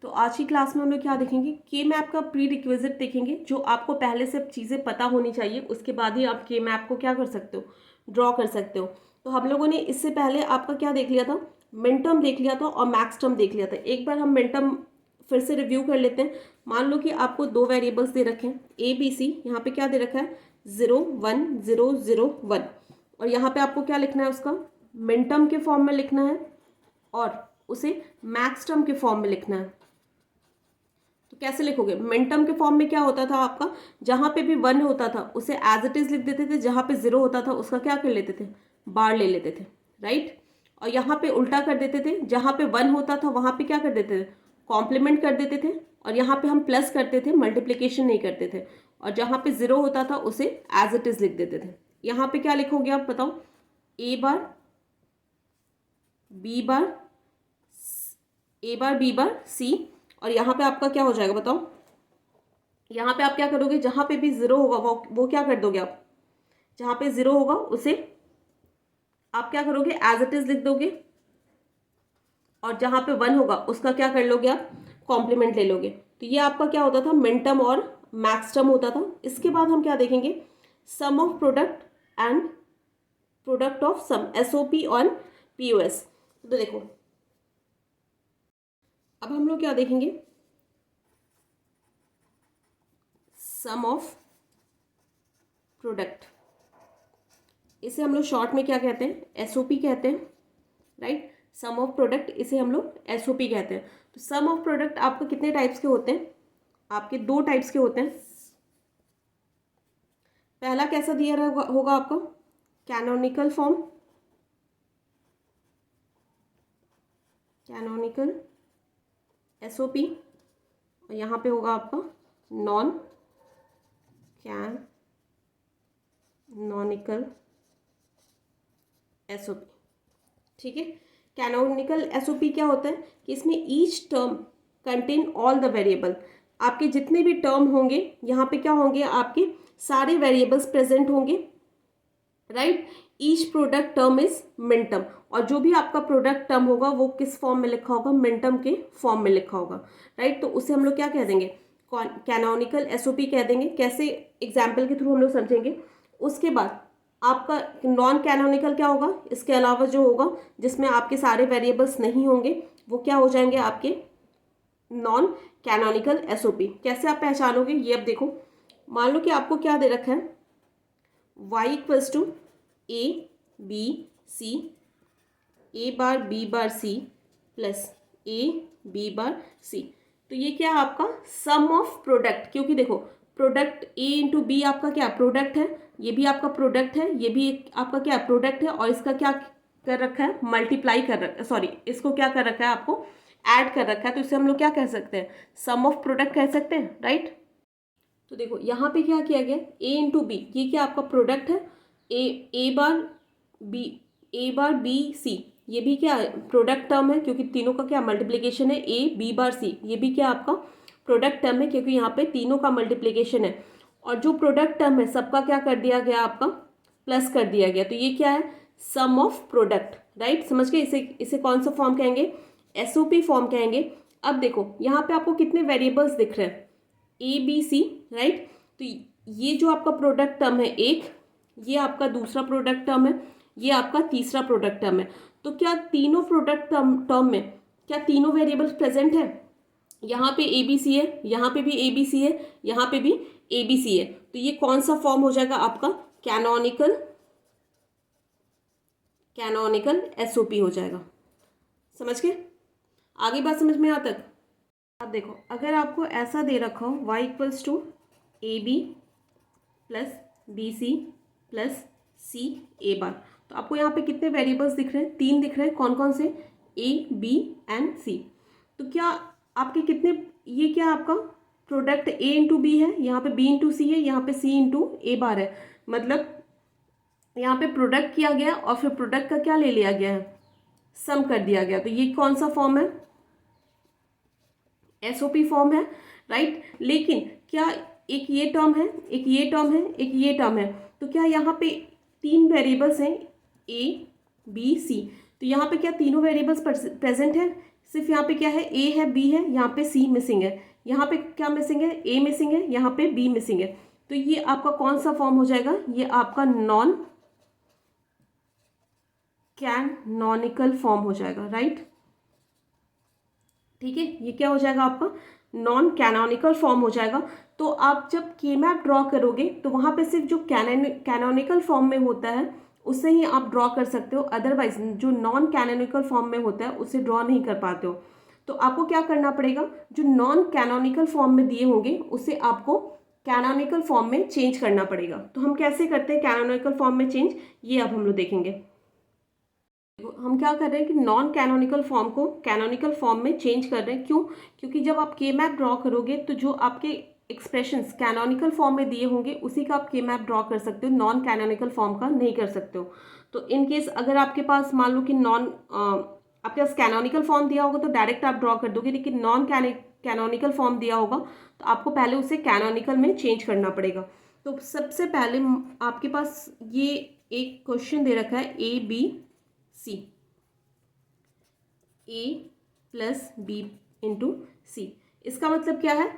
तो आज की क्लास में हम लोग क्या देखेंगे, के मैप का प्री रिक्विजिट देखेंगे, जो आपको पहले से चीज़ें पता होनी चाहिए, उसके बाद ही आप के मैप को क्या कर सकते हो, ड्रॉ कर सकते हो। तो हम लोगों ने इससे पहले आपका क्या देख लिया था, मिन टर्म देख लिया था और मैक्स टर्म देख लिया था। एक बार हम मिन टर्म फिर से रिव्यू कर लेते हैं। मान लो कि आपको दो वेरिएबल्स दे रखे हैं ए बी सी, यहाँ पे क्या दे रखा है 0 1 0 0 1, और यहाँ पे आपको क्या लिखना है, उसका मिन टर्म के फॉर्म में लिखना है और उसे मैक्स टर्म के फॉर्म में लिखना है। तो कैसे लिखोगे, मिन टर्म के फॉर्म में क्या होता था आपका, जहाँ पे भी 1 होता था उसे एज इट इज लिख देते थे, जहाँ पे 0 होता था उसका क्या कर लेते थे, बार ले लेते थे, राइट। और यहाँ पे उल्टा कर देते थे, जहाँ पे 1 होता था वहाँ पे क्या कर देते थे, कॉम्प्लीमेंट कर देते थे, और यहाँ पे हम प्लस करते थे, मल्टीप्लीकेशन नहीं करते थे। और जहाँ पे 0 होता था उसे एज इट इज लिख देते थे। यहाँ पे क्या लिखोगे आप बताओ, ए बार बी बार बी बार सी, और यहाँ पे आपका क्या हो जाएगा बताओ, यहाँ पे आप क्या करोगे, जहाँ पे भी 0 होगा वो क्या कर दोगे आप, जहाँ पे 0 होगा उसे आप क्या करोगे, एज इट इज लिख दोगे, और जहाँ पे 1 होगा उसका क्या कर लोगे आप, कॉम्प्लीमेंट ले लोगे। तो ये आपका क्या होता था, मिन टर्म और मैक्स टर्म होता था। इसके बाद हम क्या देखेंगे, sum of product and product of sum, SOP और पीओएस। तो देखो अब हम लोग क्या देखेंगे, सम ऑफ प्रोडक्ट, इसे हम लोग शॉर्ट में क्या कहते हैं, एसओपी कहते हैं, राइट। सम ऑफ प्रोडक्ट इसे हम लोग एसओपी कहते हैं। तो सम ऑफ प्रोडक्ट आपको कितने टाइप्स के होते हैं, आपके दो टाइप्स के होते हैं। पहला कैसा दिया होगा आपको, कैनोनिकल फॉर्म, कैनोनिकल एसओपी, और यहाँ पे होगा आपका नॉन कैनोनिकल एसओपी, ठीक है। कैनोनिकल एसओपी क्या होता है कि इसमें each term contain all the variable, आपके जितने भी टर्म होंगे यहाँ पे क्या होंगे, आपके सारे वेरिएबल्स प्रेजेंट होंगे, right. Each product term is min term, और जो भी आपका प्रोडक्ट टर्म होगा वो किस फॉर्म में लिखा होगा, मिन टर्म के फॉर्म में लिखा होगा, राइट। तो उसे हम लोग क्या कह देंगे, कैनोनिकल एसओपी कह देंगे। कैसे, एग्जाम्पल के थ्रू हम लोग समझेंगे। उसके बाद आपका नॉन कैनोनिकल क्या होगा, इसके अलावा जो होगा जिसमें आपके सारे वेरिएबल्स नहीं होंगे वो क्या हो जाएंगे, आपके नॉन कैनोनिकल एसओपी। कैसे आप पहचानोगे ये, अब देखो मान लो कि आपको क्या दे रखा है, y equals to a B c, a bar b bar C plus A B bar c. तो ये क्या है आपका सम ऑफ प्रोडक्ट, क्योंकि देखो प्रोडक्ट ए इंटू बी आपका क्या प्रोडक्ट है, ये भी आपका प्रोडक्ट है, ये भी एक आपका क्या प्रोडक्ट है, और इसका क्या कर रखा है, मल्टीप्लाई कर रखा है, सॉरी इसको क्या कर रखा है, आपको ऐड कर रखा है। तो इसे हम लोग क्या कह सकते हैं, सम ऑफ प्रोडक्ट कह सकते हैं, राइट। तो देखो यहाँ पे क्या किया गया, ए इंटू बी, ये क्या आपका प्रोडक्ट है, ए बार बी सी, ये भी क्या प्रोडक्ट टर्म है, क्योंकि तीनों का क्या मल्टीप्लिकेशन है, ए बी बार सी, ये भी क्या आपका प्रोडक्ट टर्म है, क्योंकि यहाँ पे तीनों का मल्टीप्लिकेशन है। और जो प्रोडक्ट टर्म है सबका क्या कर दिया गया, आपका प्लस कर दिया गया। तो ये क्या है, सम ऑफ प्रोडक्ट, राइट। समझ गए, इसे इसे कौन सा फॉर्म कहेंगे, एसओपी फॉर्म कहेंगे। अब देखो यहाँ पे आपको कितने वेरिएबल्स दिख रहे हैं, ए बी सी, राइट। तो ये जो आपका प्रोडक्ट टर्म है एक, ये आपका दूसरा प्रोडक्ट टर्म है, ये आपका तीसरा प्रोडक्ट टर्म है। तो क्या तीनों प्रोडक्ट टर्म में क्या तीनों वेरिएबल्स प्रेजेंट है, यहाँ पे ए बी सी है, यहाँ पे भी ए बी सी है, यहाँ पे भी ए बी सी है। तो ये कौन सा फॉर्म हो जाएगा आपका, कैनोनिकल एसओपी हो जाएगा। समझ गए, आगे बात समझ में आ तक। अब देखो अगर आपको ऐसा दे रखा हो y equals to a b plus b C plus c a bar, तो आपको यहाँ पे कितने वेरिएबल्स दिख रहे हैं, 3 दिख रहे हैं। कौन कौन से, ए बी एंड सी। तो क्या आपके कितने, ये क्या आपका प्रोडक्ट ए इंटू बी है, यहाँ पे बी इंटू सी है, यहाँ पे सी इंटू ए बार है। मतलब यहाँ पे प्रोडक्ट किया गया और फिर प्रोडक्ट का क्या ले लिया गया है, सम कर दिया गया। तो ये कौन सा फॉर्म है, एसओपी फॉर्म है, राइट। लेकिन क्या एक ये टर्म है, एक ये टर्म है, एक ये टर्म है, तो क्या यहाँ पे 3 वेरिएबल्स हैं ए बी सी, तो यहाँ पे क्या तीनों वेरिएबल्स प्रेजेंट है, सिर्फ यहाँ पे क्या है, ए है, बी है, यहाँ पे सी मिसिंग है, यहाँ पे क्या मिसिंग है, ए मिसिंग है, यहाँ पे बी मिसिंग है। तो ये आपका कौन सा फॉर्म हो जाएगा, ये आपका नॉन कैनोनिकल फॉर्म हो जाएगा, राइट। ठीक है, ये क्या हो जाएगा आपका नॉन कैनोनिकल फॉर्म हो जाएगा। तो आप जब के मैप ड्रॉ करोगे तो वहाँ पे सिर्फ जो कैनोनिकल फॉर्म में होता है उससे ही आप ड्रॉ कर सकते हो, अदरवाइज जो नॉन कैनोनिकल फॉर्म में होता है उसे ड्रॉ नहीं कर पाते हो। तो आपको क्या करना पड़ेगा, जो नॉन कैनोनिकल फॉर्म में दिए होंगे उसे आपको कैनोनिकल फॉर्म में चेंज करना पड़ेगा। तो हम कैसे करते हैं कैनोनिकल फॉर्म में चेंज, ये अब हम लोग देखेंगे। हम क्या कर रहे हैं कि नॉन कैनोनिकल फॉर्म को कैनोनिकल फॉर्म में चेंज कर रहे हैं। क्यों? क्योंकि जब आप के मैप ड्रॉ करोगे तो जो आपके एक्सप्रेशंस कैनोनिकल फॉर्म में दिए होंगे उसी का आप के मैप ड्रॉ कर सकते हो, नॉन कैनोनिकल फॉर्म का नहीं कर सकते हो। तो इन केस अगर आपके पास मान लो कि आपके पास कैनोनिकल फॉर्म दिया होगा तो डायरेक्ट आप ड्रॉ कर दोगे, लेकिन नॉन कैनोनिकल फॉर्म दिया होगा तो आपको पहले उसे कैनोनिकल में चेंज करना पड़ेगा। तो सबसे पहले आपके पास ये एक क्वेश्चन दे रखा है a B c, a plus b into c. इसका मतलब क्या है,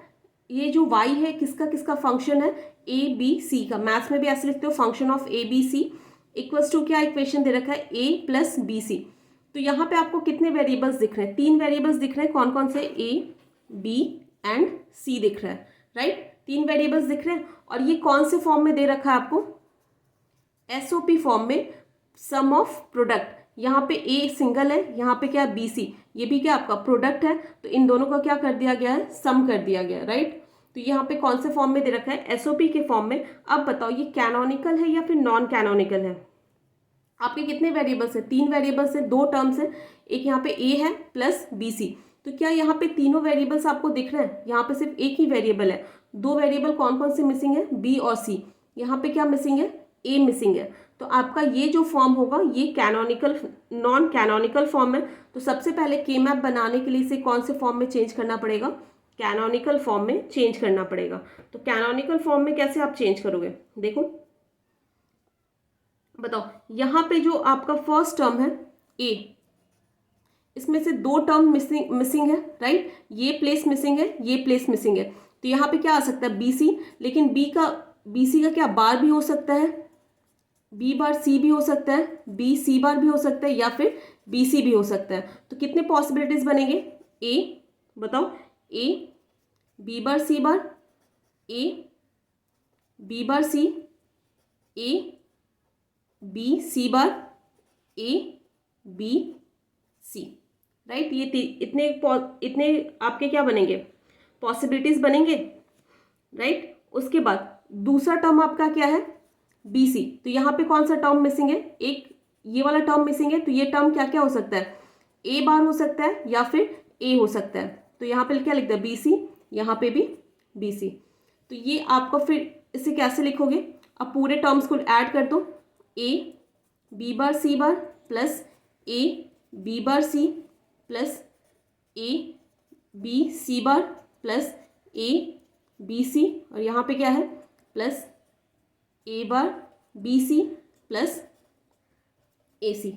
ये जो y है किसका किसका फंक्शन है, ए बी सी का। मैथ्स में भी ऐसे लिखते हो, function of A B C equals to क्या इक्वेशन दे रखा है, ए प्लस बी सी। तो यहाँ पे आपको कितने वेरिएबल्स दिख रहे हैं, 3 वेरिएबल्स दिख रहे हैं। कौन कौन से, ए बी एंड सी दिख रहा है, राइट। 3 वेरिएबल्स दिख रहे हैं और ये कौन से फॉर्म में दे रखा है आपको, एसओपी फॉर्म में, सम ऑफ प्रोडक्ट। यहाँ पे ए सिंगल है, यहाँ पे क्या बी सी, ये भी क्या आपका प्रोडक्ट है, तो इन दोनों का क्या कर दिया गया है, सम कर दिया गया, राइट। तो यहाँ पे कौन से फॉर्म में दे रखा है, एसओपी के फॉर्म में। अब बताओ ये कैनोनिकल है या फिर नॉन कैनोनिकल है। आपके कितने वेरिएबल्स है, 3 वेरिएबल्स है, 2 टर्म्स है, एक यहाँ पे ए है प्लस बी सी। तो क्या यहाँ पे तीनों वेरिएबल्स आपको दिख रहे हैं, यहाँ पे सिर्फ एक ही वेरिएबल है। 2 वेरिएबल कौन कौन से मिसिंग है, बी और सी। यहाँ पे क्या मिसिंग है, ए मिसिंग है। तो आपका ये जो फॉर्म होगा ये कैनोनिकल नॉन कैनोनिकल फॉर्म है। तो सबसे पहले के मैप बनाने के लिए इसे कौन से फॉर्म में चेंज करना पड़ेगा, कैनोनिकल फॉर्म में चेंज करना पड़ेगा। तो कैनोनिकल फॉर्म में कैसे आप चेंज करोगे, देखो बताओ। यहाँ पे जो आपका फर्स्ट टर्म है ए, इसमें से 2 टर्म मिसिंग है, राइट। ये प्लेस मिसिंग है, ये प्लेस मिसिंग है। तो यहाँ पे क्या आ सकता है, बी सी। लेकिन बी सी का क्या बार भी हो सकता है, बी बार सी भी हो सकता है, बी सी बार भी हो सकता है, या फिर बी सी भी हो सकता है। तो कितने पॉसिबिलिटीज बनेंगे, ए बताओ, A B bar C bar, A B bar C, A B C bar, A B C, right. ये इतने आपके क्या बनेंगे, पॉसिबिलिटीज बनेंगे, राइट। उसके बाद दूसरा टर्म आपका क्या है, बी सी। तो यहाँ पे कौन सा टर्म मिसिंग है, एक ये वाला टर्म मिसिंग है। तो ये टर्म क्या क्या हो सकता है, ए बार हो सकता है या फिर ए हो सकता है। तो यहाँ पे क्या लिखता है, बी सी, यहाँ पे भी बी सी। तो ये आपको फिर इसे कैसे लिखोगे, अब पूरे टर्म्स को ऐड कर दो, A B bar C bar plus A B bar C plus A B C bar plus A B C, और यहाँ पे क्या है plus A bar B C plus A C.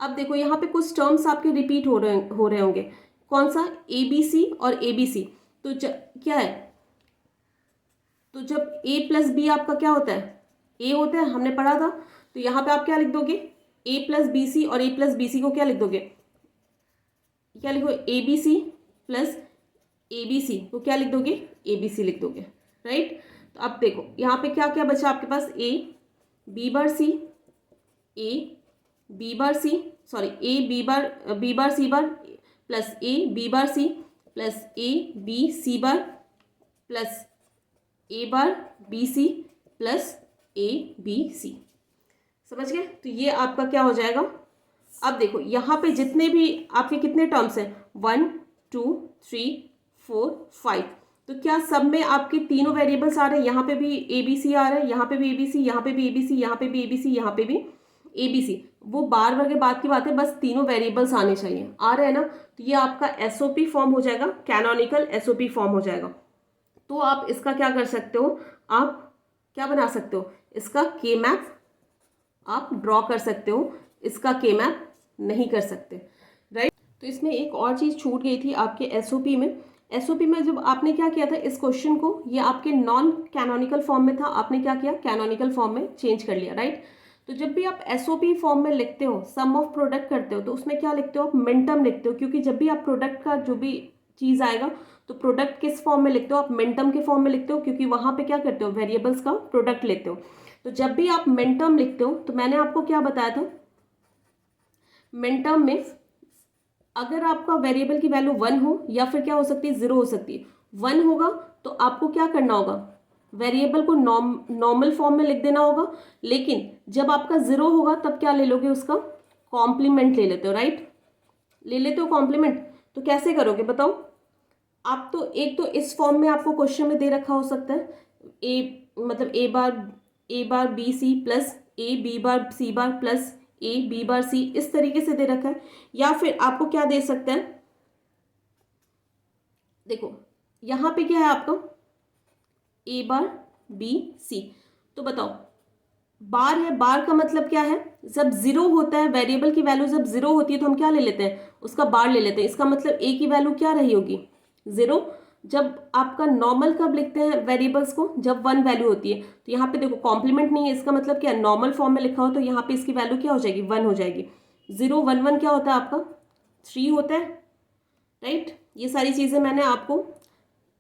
अब देखो यहाँ पे कुछ टर्म्स आपके रिपीट हो रहे होंगे। कौन सा, ए बी सी और ए बी सी। तो क्या है, तो जब ए प्लस बी आपका क्या होता है, ए होता है, हमने पढ़ा था। तो यहाँ पे आप क्या लिख दोगे, ए प्लस बी सी, और ए प्लस बी सी को क्या लिख दोगे, क्या लिखो, A B C plus A B C को क्या लिख दोगे, ए बी सी लिख दोगे, राइट। तो अब देखो यहाँ पे क्या क्या बचा आपके पास, a B bar C, A B bar c, sorry a B bar C bar plus A B bar C plus A B C bar plus A bar B C plus A B c. समझ गए। तो ये आपका क्या हो जाएगा। अब देखो यहाँ पे जितने भी आपके कितने टर्म्स हैं, 1 2 3 4 5। तो क्या सब में आपके तीनों वेरिएबल्स आ रहे हैं, यहाँ पे भी ए बी सी आ रहा है, यहाँ पे भी ए बी सी, यहाँ पे भी ए बी सी, यहाँ पे भी ए बी सी, यहाँ पे भी ए बी सी। वो बार बार के बाद की बात है, बस तीनों वेरिएबल्स आने चाहिए, आ रहे हैं ना। तो ये आपका एसओपी फॉर्म हो जाएगा, कैनोनिकल एसओपी फॉर्म हो जाएगा। तो आप इसका क्या कर सकते हो, आप क्या बना सकते हो, इसका के मैप आप ड्रॉ कर सकते हो, इसका के मैप नहीं कर सकते, राइट। तो इसमें एक और चीज़ छूट गई थी आपके एसओपी में। एसओपी में जब आपने क्या किया था, इस क्वेश्चन को, ये आपके नॉन कैनोनिकल फॉर्म में था, आपने क्या किया, कैनोनिकल फॉर्म में चेंज कर लिया, राइट। तो जब भी आप एसओपी फॉर्म में लिखते हो, सम ऑफ प्रोडक्ट करते हो, तो उसमें क्या लिखते हो, आप मिनटर्म लिखते हो, क्योंकि जब भी आप प्रोडक्ट का जो भी चीज़ आएगा तो प्रोडक्ट किस फॉर्म में लिखते हो, आप मिनटर्म के फॉर्म में लिखते हो, क्योंकि वहाँ पे क्या करते हो, वेरिएबल्स का प्रोडक्ट लेते हो। तो जब भी आप मिनटर्म लिखते हो, तो मैंने आपको क्या बताया था, मिनटर्म में अगर आपका वेरिएबल की वैल्यू 1 हो या फिर क्या हो सकती है, 0 हो सकती है। 1 होगा तो आपको क्या करना होगा, वेरिएबल को नॉर्मल फॉर्म में लिख देना होगा, लेकिन जब आपका 0 होगा तब क्या ले लोगे, उसका कॉम्प्लीमेंट ले लेते हो, राइट, ले लेते हो कॉम्प्लीमेंट। तो कैसे करोगे बताओ आप, तो एक तो इस फॉर्म में आपको क्वेश्चन में दे रखा हो सकता है, मतलब a bar B C plus A B bar C bar plus A B bar c, इस तरीके से दे रखा है। या फिर आपको क्या दे सकते हैं, देखो यहाँ पे क्या है आपका, ए बार बी सी। तो बताओ बार है, बार का मतलब क्या है, जब 0 होता है, वेरिएबल की वैल्यू जब 0 होती है तो हम क्या ले लेते हैं, उसका बार ले लेते हैं। इसका मतलब ए की वैल्यू क्या रही होगी, 0। जब आपका नॉर्मल कब लिखते हैं वेरिएबल्स को, जब 1 वैल्यू होती है। तो यहाँ पे देखो कॉम्प्लीमेंट नहीं है, इसका मतलब क्या, नॉर्मल फॉर्म में लिखा हो तो यहाँ पे इसकी वैल्यू क्या हो जाएगी, 1 हो जाएगी। 0 1 1 क्या होता है आपका, 3 होता है, राइट। ये सारी चीज़ें मैंने आपको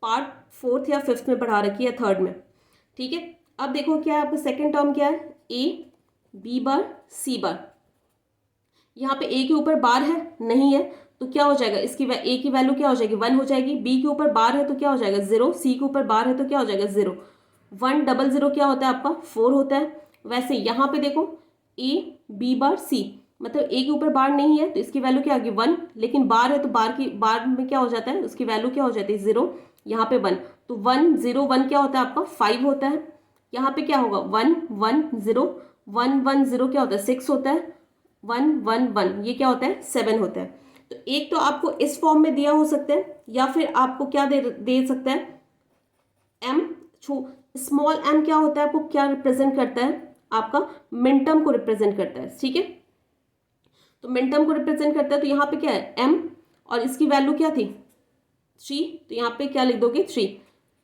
पार्ट 4th या 5th में पढ़ा रखी है, 3rd में, ठीक है। अब देखो क्या है आपका सेकेंड टर्म क्या है, ए बी बार सी बार। यहाँ पे ए के ऊपर बार है, नहीं है, तो क्या हो जाएगा, इसकी ए की वैल्यू क्या हो जाएगी, 1 हो जाएगी। बी के ऊपर बार है तो क्या हो जाएगा, 0। सी के ऊपर बार है तो क्या हो जाएगा, 0। 1 0 क्या होता है आपका, 4 होता है। वैसे यहाँ पे देखो ए बी बार सी, मतलब ए के ऊपर बार नहीं है तो इसकी वैल्यू क्या आएगी, 1, लेकिन बार है तो बार में क्या हो जाता है, उसकी वैल्यू क्या हो जाती है, 0, यहाँ पे 1। तो 1 0 1 क्या होता है आपका, 5 होता है। यहाँ पे क्या होगा, 1 1 0 1 1 0 क्या होता है, 6 होता है। 1 1 1 ये क्या होता है, 7 होता है। तो एक तो आपको इस फॉर्म में दिया हो सकता है, या फिर आपको क्या दे सकता है, एम स्मॉल एम क्या होता है, आपको क्या रिप्रेजेंट करता है, आपका मिनटर्म को रिप्रेजेंट करता है, ठीक है। तो मिनटर्म को रिप्रेजेंट करता है, तो यहाँ पे क्या है, एम, और इसकी वैल्यू क्या थी, 3, तो यहाँ पे क्या लिख दोगे, 3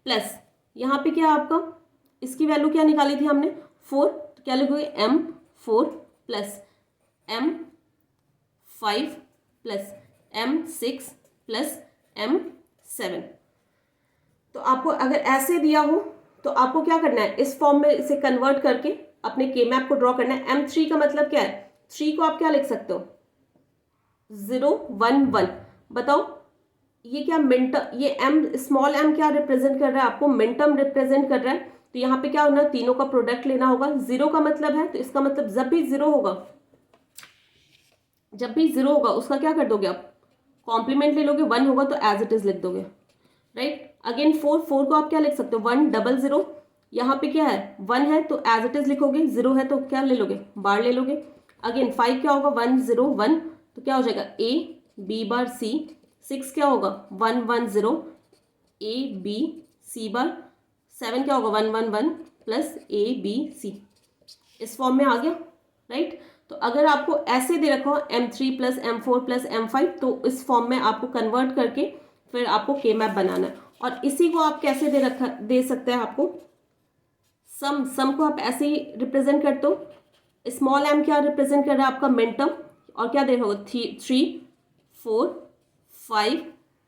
प्लस यहाँ पे क्या आपका, इसकी वैल्यू क्या निकाली थी हमने, 4, तो क्या लिखोगे, M 4 plus M 5 plus M 6 plus M 7। तो आपको अगर ऐसे दिया हो तो आपको क्या करना है, इस फॉर्म में इसे कन्वर्ट करके अपने के मैप को ड्रॉ करना है। M3 का मतलब क्या है, 3 को आप क्या लिख सकते हो, 0 1 1। बताओ ये क्या ये एम स्मॉल एम क्या रिप्रेजेंट कर रहा है, आपको मिनटर्म रिप्रेजेंट कर रहा है। तो यहाँ पे क्या होना, तीनों का प्रोडक्ट लेना होगा। 0 का मतलब है, तो इसका मतलब जब भी 0 होगा, जब भी 0 होगा उसका क्या कर दोगे आप, कॉम्प्लीमेंट ले लोगे। 1 होगा तो एज इट इज लिख दोगे, राइट। अगेन 4 को आप क्या लिख सकते हो, 1 0 0। यहाँ पे क्या है, 1 है तो एज इट इज लिखोगे, 0 है तो क्या ले लोगे, बार ले लोगे। अगेन 5 क्या होगा, 1 0 1, तो क्या हो जाएगा, ए बी बार सी। 6 क्या होगा, 1 1 0 ए बी सी बार। 7 क्या होगा, 1 1 1 प्लस ए बी सी। इस फॉर्म में आ गया, राइट। तो अगर आपको ऐसे दे रखा हो M3 plus M4 plus M5, तो इस फॉर्म में आपको कन्वर्ट करके फिर आपको के मैप बनाना है। और इसी को आप कैसे दे सकते हैं आपको, सम को आप ऐसे ही रिप्रेजेंट करते हो। स्मॉल एम क्या रिप्रेजेंट कर रहा है, आपका मिनटर्म, और क्या दे रहा होगा, 3 4 5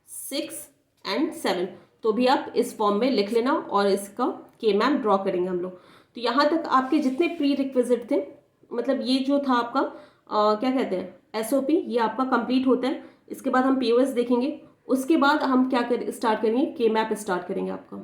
6 एंड 7। तो भी आप इस फॉर्म में लिख लेना और इसका के मैप ड्रॉ करेंगे हम लोग। तो यहाँ तक आपके जितने प्री रिक्विजिट थे, मतलब ये जो था आपका क्या कहते हैं एसओपी, ये आपका कंप्लीट होता है। इसके बाद हम पीओएस देखेंगे, उसके बाद हम क्या स्टार्ट करेंगे, के मैप स्टार्ट करेंगे आपका।